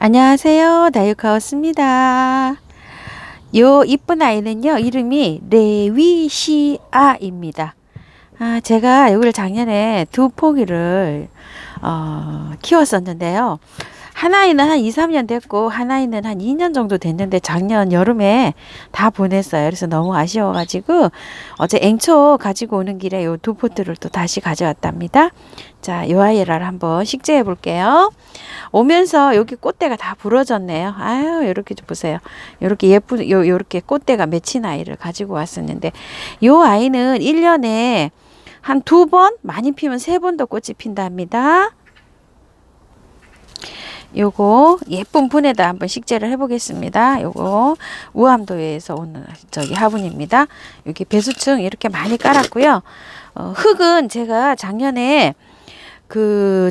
안녕하세요. 다육하우스입니다. 요 이쁜 아이는요, 이름이 레위시아입니다. 제가 여기를 작년에 두 포기를 키웠었는데요. 하나이는 한 2, 3년 됐고 하나이는 한 2년 정도 됐는데 작년 여름에 다 보냈어요. 그래서 너무 아쉬워가지고 어제 앵초 가지고 오는 길에 요 두 포트를 또 다시 가져왔답니다. 자, 요 아이를 한번 식재해 볼게요. 오면서 여기 꽃대가 다 부러졌네요. 아유, 이렇게 좀 보세요. 이렇게 예쁜 요렇게 꽃대가 맺힌 아이를 가지고 왔었는데 요 아이는 1년에 한 2번, 많이 피면 3번도 꽃이 핀답니다. 요거 예쁜 분에다 한번 식재를 해보겠습니다. 요거 우암도에서 오는 화분입니다. 여기 배수층 이렇게 많이 깔았고요. 흙은 제가 작년에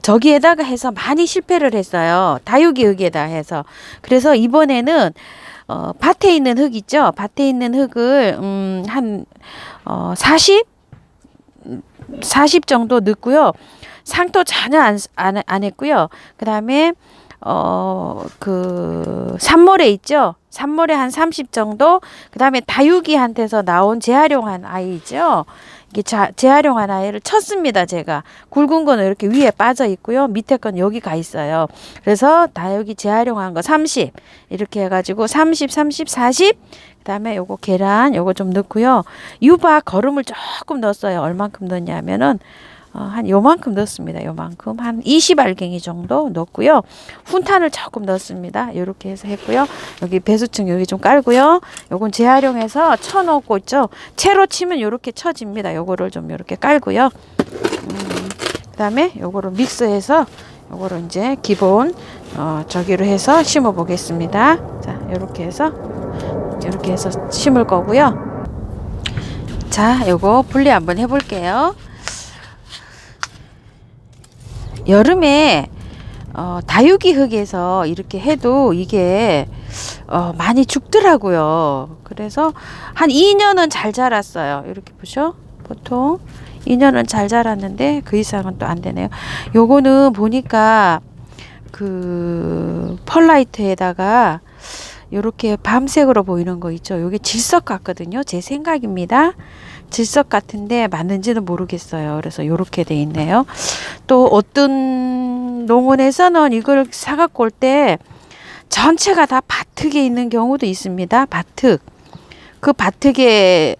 저기에다가 해서 많이 실패를 했어요. 다육이 흙에다 해서. 그래서 이번에는 밭에 있는 흙 있죠. 밭에 있는 흙을 한 40 정도 넣고요. 상토 전혀 안 했고요. 그다음에 산모래 있죠. 산모래 한 30 정도. 그다음에 다육이한테서 나온 재활용한 아이죠. 이게 재활용한 아이를 쳤습니다. 제가 굵은 거는 이렇게 위에 빠져 있고요. 밑에 건 여기 가 있어요. 그래서 다육이 재활용한 거 30 이렇게 해가지고 30, 30, 40. 그다음에 요거 계란 요거 좀 넣고요. 유박 거름을 조금 넣었어요. 얼만큼 넣냐면은 한 요만큼 넣습니다. 요만큼 한 20알갱이 정도 넣고요. 훈탄을 조금 넣습니다. 이렇게 해서 했고요. 여기 배수층 여기 좀 깔고요. 요건 재활용해서 쳐놓고 있죠. 채로 치면 요렇게 쳐집니다. 요거를 좀 요렇게 깔고요. 그다음에 요거를 믹스해서 요거를 이제 기본 저기로 해서 심어 보겠습니다. 자, 요렇게 해서 심을 거고요. 자, 요거 분리 한번 해볼게요. 여름에 다육이 흙에서 이렇게 해도 이게 많이 죽더라고요. 그래서 한 2년은 잘 자랐어요. 이렇게 보셔. 보통 2년은 잘 자랐는데 그 이상은 또 안 되네요. 요거는 보니까 펄라이트에다가 요렇게 밤색으로 보이는 거 있죠. 요게 질석 같거든요. 제 생각입니다. 질석 같은데 맞는지는 모르겠어요. 그래서 요렇게 돼 있네요. 또 어떤 농원에서는 이걸 사갖고 올 때 전체가 다 밭흙에 있는 경우도 있습니다. 밭흙. 그 밭흙에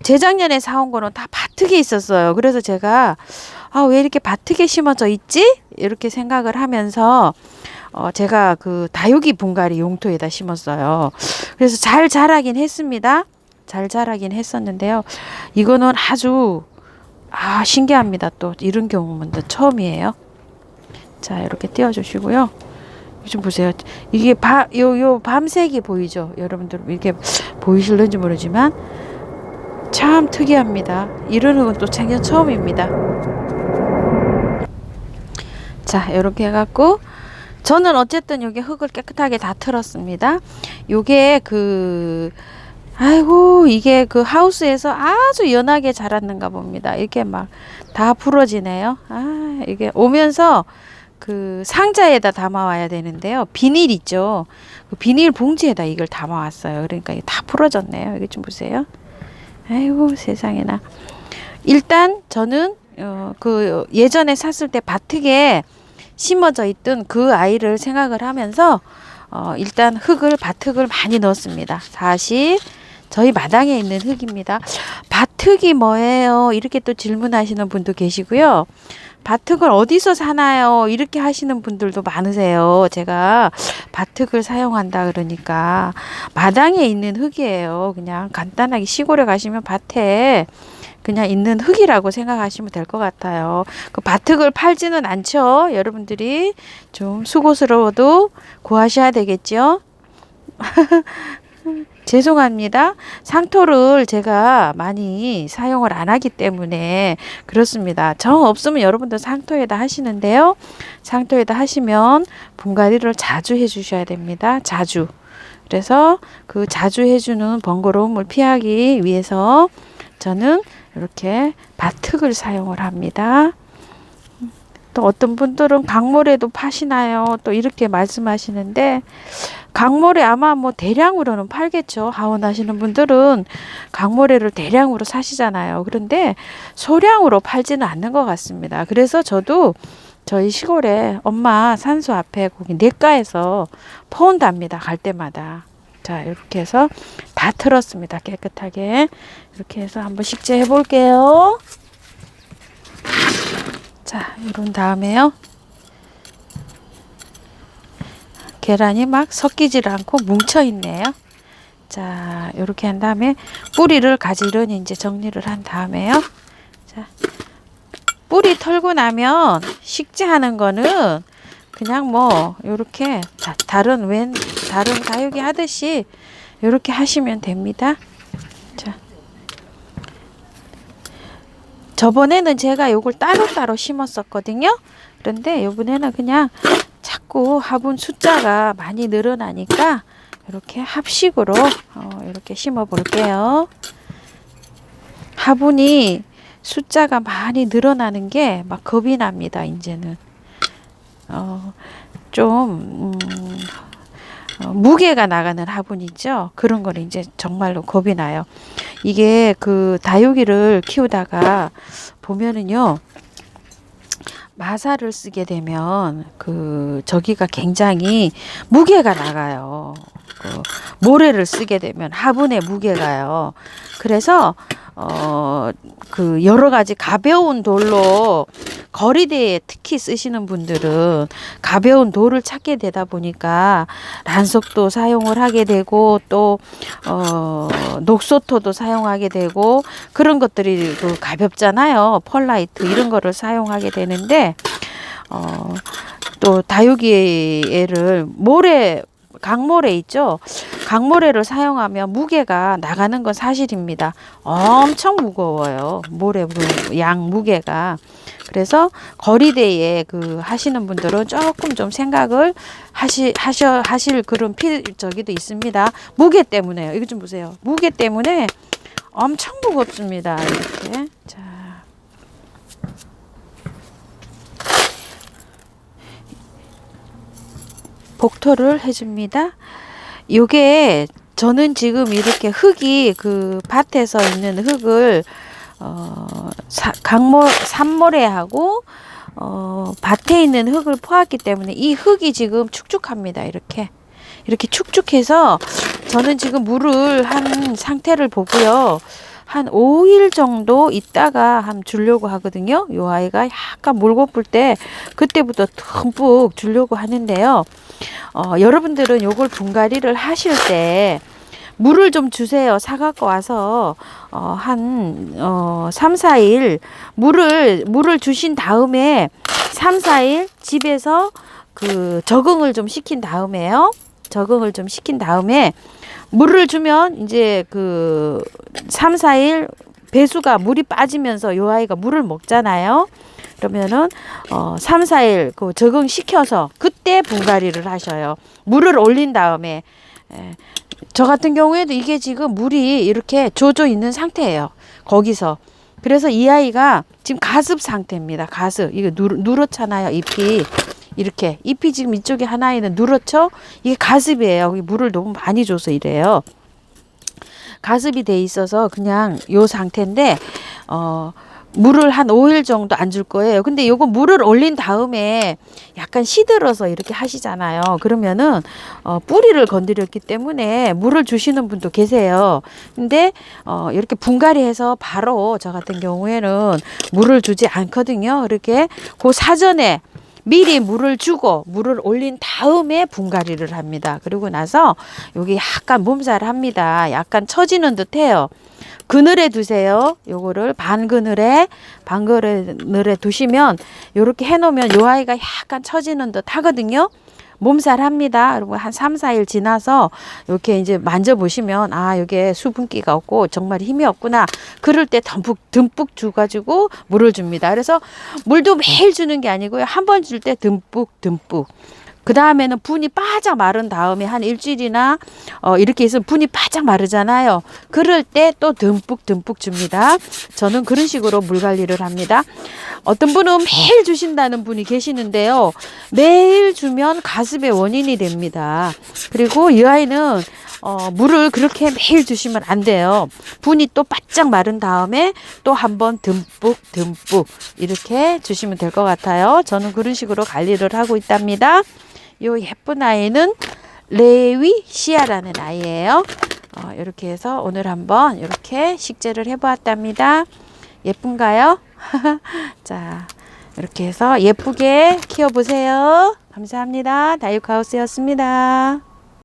재작년에 사온 거는 다 밭흙에 있었어요. 그래서 제가 왜 이렇게 밭흙에 심어져 있지? 이렇게 생각을 하면서 제가 다육이 분갈이 용토에다 심었어요. 그래서 잘 자라긴 했습니다. 잘 자라긴 했었는데요. 이거는 아주 신기합니다. 또 이런 경우는 또 처음이에요. 자, 이렇게 띄워주시고요. 좀 보세요. 이게 요 밤색이 보이죠? 여러분들 이렇게 보이실는지 모르지만 참 특이합니다. 이런 흙은 또 생전 처음입니다. 자, 이렇게 해갖고 저는 어쨌든 여기 흙을 깨끗하게 다 틀었습니다. 요게 이게 하우스에서 아주 연하게 자랐는가 봅니다. 이렇게 막 다 부러지네요. 이게 오면서 상자에다 담아와야 되는데요. 비닐 있죠. 비닐 봉지에다 이걸 담아왔어요. 그러니까 이게 다 부러졌네요. 이게 좀 보세요. 아이고, 세상에나. 일단 저는 예전에 샀을 때 밭흙에 심어져 있던 그 아이를 생각을 하면서 일단 밭흙을 많이 넣었습니다. 40. 저희 마당에 있는 흙입니다. 밭흙이 뭐예요? 이렇게 또 질문하시는 분도 계시고요. 밭흙을 어디서 사나요? 이렇게 하시는 분들도 많으세요. 제가 밭흙을 사용한다 그러니까 마당에 있는 흙이에요. 그냥 간단하게 시골에 가시면 밭에 그냥 있는 흙이라고 생각하시면 될 것 같아요. 밭흙을 팔지는 않죠. 여러분들이 좀 수고스러워도 구하셔야 되겠죠. 죄송합니다. 상토를 제가 많이 사용을 안 하기 때문에 그렇습니다. 정 없으면 여러분들 상토에다 하시는데요. 상토에다 하시면 분갈이를 자주 해주셔야 됩니다. 자주. 그래서 자주 해주는 번거로움을 피하기 위해서 저는 이렇게 밭흙을 사용을 합니다. 또 어떤 분들은 강모래도 파시나요? 또 이렇게 말씀하시는데, 강모래 아마 뭐 대량으로는 팔겠죠. 하원하시는 분들은 강모래를 대량으로 사시잖아요. 그런데 소량으로 팔지는 않는 것 같습니다. 그래서 저도 저희 시골에 엄마 산소 앞에 거기 냇가에서 퍼온답니다. 갈 때마다. 자, 이렇게 해서 다 틀었습니다. 깨끗하게. 이렇게 해서 한번 식재해 볼게요. 자, 이런 다음에요. 계란이 막 섞이질 않고 뭉쳐 있네요. 자, 이렇게 한 다음에 뿌리를 가지런히 이제 정리를 한 다음에요. 자, 뿌리 털고 나면 식재하는 거는 그냥 뭐 이렇게 다른 다육이 하듯이 이렇게 하시면 됩니다. 자, 저번에는 제가 요걸 따로따로 심었었거든요. 그런데 이번에는 그냥 자꾸 화분 숫자가 많이 늘어나니까 이렇게 합식으로 이렇게 심어 볼게요. 화분이 숫자가 많이 늘어나는 게 막 겁이 납니다. 이제는 좀 무게가 나가는 화분 있죠. 그런 거는 이제 정말로 겁이 나요. 이게 그 다육이를 키우다가 보면은요, 마사를 쓰게 되면 저기가 굉장히 무게가 나가요. 모래를 쓰게 되면 화분의 무게가요. 그래서 여러 가지 가벼운 돌로 거리대에 특히 쓰시는 분들은 가벼운 돌을 찾게 되다 보니까 란석도 사용을 하게 되고 또 녹소토도 사용하게 되고 그런 것들이 가볍잖아요. 펄라이트 이런 거를 사용하게 되는데 또 다육이를 강모래 있죠. 강모래를 사용하면 무게가 나가는 건 사실입니다. 엄청 무거워요. 모래 양 무게가. 그래서 거리대에 하시는 분들은 조금 좀 생각을 하실 그런 저기도 있습니다. 무게 때문에요. 이거 좀 보세요. 무게 때문에 엄청 무겁습니다. 이렇게. 자. 복토를 해줍니다. 요게 저는 지금 이렇게 흙이 밭에서 있는 흙을 산모래하고 밭에 있는 흙을 퍼왔기 때문에 이 흙이 지금 축축합니다. 이렇게 축축해서 저는 지금 물을 한 상태를 보고요. 한 5일 정도 있다가 주려고 하거든요. 요 아이가 약간 물 고플 때 그때부터 듬뿍 주려고 하는데요. 여러분들은 요걸 분갈이를 하실 때 물을 좀 주세요. 사갖고 와서 한 3, 4일 물을 주신 다음에 3, 4일 집에서 적응을 좀 시킨 다음에요. 적응을 좀 시킨 다음에 물을 주면 이제 3, 4일 배수가 물이 빠지면서 요 아이가 물을 먹잖아요. 그러면은 3, 4일 적응시켜서 그때 분갈이를 하셔요. 물을 올린 다음에. 저 같은 경우에도 이게 지금 물이 이렇게 젖어 있는 상태예요. 거기서. 그래서 이 아이가 지금 가습 상태입니다. 가습. 이거 누렇잖아요. 잎이. 이렇게. 잎이 지금 이쪽에 하나에는 누렇죠? 이게 가습이에요. 물을 너무 많이 줘서 이래요. 가습이 돼 있어서 그냥 요 상태인데, 물을 한 5일 정도 안 줄 거예요. 근데 요거 물을 올린 다음에 약간 시들어서 이렇게 하시잖아요. 그러면은 뿌리를 건드렸기 때문에 물을 주시는 분도 계세요. 근데 이렇게 분갈이해서 바로 저 같은 경우에는 물을 주지 않거든요. 이렇게 사전에 미리 물을 주고 물을 올린 다음에 분갈이를 합니다. 그리고 나서 여기 약간 몸살합니다. 약간 처지는 듯해요. 그늘에 두세요. 요거를 반그늘에 두시면 요렇게 해놓으면 요 아이가 약간 처지는 듯 하거든요. 몸살합니다. 그리고 한 3, 4일 지나서 이렇게 이제 만져보시면 이게 수분기가 없고 정말 힘이 없구나. 그럴 때 듬뿍 줘가지고 물을 줍니다. 그래서 물도 매일 주는 게 아니고요. 한 번 줄 때 듬뿍. 그 다음에는 분이 바짝 마른 다음에 한 일주일이나 이렇게 있으면 분이 바짝 마르잖아요. 그럴 때 또 듬뿍 줍니다. 저는 그런 식으로 물 관리를 합니다. 어떤 분은 매일 주신다는 분이 계시는데요. 매일 주면 가습의 원인이 됩니다. 그리고 이 아이는 물을 그렇게 매일 주시면 안 돼요. 분이 또 바짝 마른 다음에 또 한번 듬뿍 이렇게 주시면 될 것 같아요. 저는 그런 식으로 관리를 하고 있답니다. 요 예쁜 아이는 레위시아라는 아이예요. 이렇게 해서 오늘 한번 이렇게 식재를 해보았답니다. 예쁜가요? 자, 이렇게 해서 예쁘게 키워보세요. 감사합니다. 다육하우스였습니다.